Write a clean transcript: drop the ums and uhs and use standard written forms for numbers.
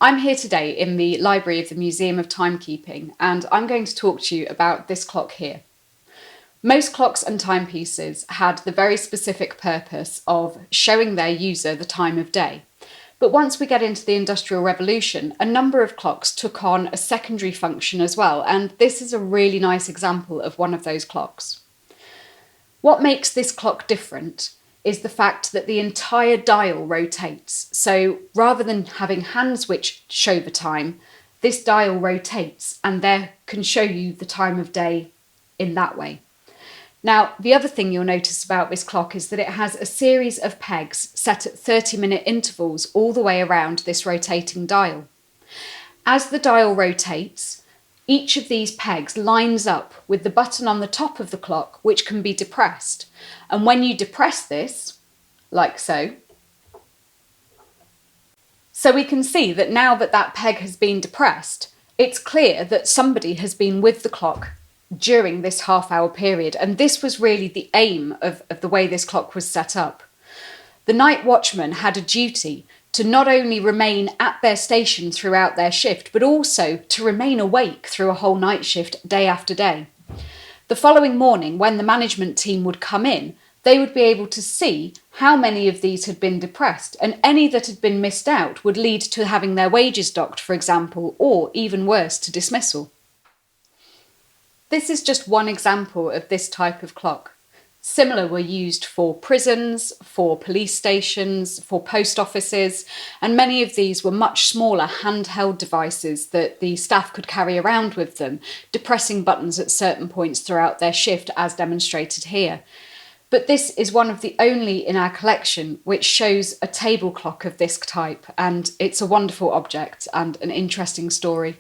I'm here today in the library of the Museum of Timekeeping, and I'm going to talk to you about this clock here. Most clocks and timepieces had the very specific purpose of showing their user the time of day. But once we get into the Industrial Revolution, a number of clocks took on a secondary function as well, and this is a really nice example of one of those clocks. What makes this clock different is the fact that the entire dial rotates. So rather than having hands which show the time, this dial rotates and there can show you the time of day in that way. Now, the other thing you'll notice about this clock is that it has a series of pegs set at 30-minute intervals all the way around this rotating dial. As the dial rotates, each of these pegs lines up with the button on the top of the clock, which can be depressed. And when you depress this, like so, we can see that now that that peg has been depressed, it's clear that somebody has been with the clock during this half-hour period. And this was really the aim of the way this clock was set up. The night watchman had a duty to not only remain at their station throughout their shift, but also to remain awake through a whole night shift day after day. The following morning, when the management team would come in, they would be able to see how many of these had been depressed, and any that had been missed out would lead to having their wages docked, for example, or even worse, to dismissal. This is just one example of this type of clock. Similar were used for prisons, for police stations, for post offices, and many of these were much smaller handheld devices that the staff could carry around with them, depressing buttons at certain points throughout their shift, as demonstrated here. But this is one of the only in our collection which shows a table clock of this type, and it's a wonderful object and an interesting story.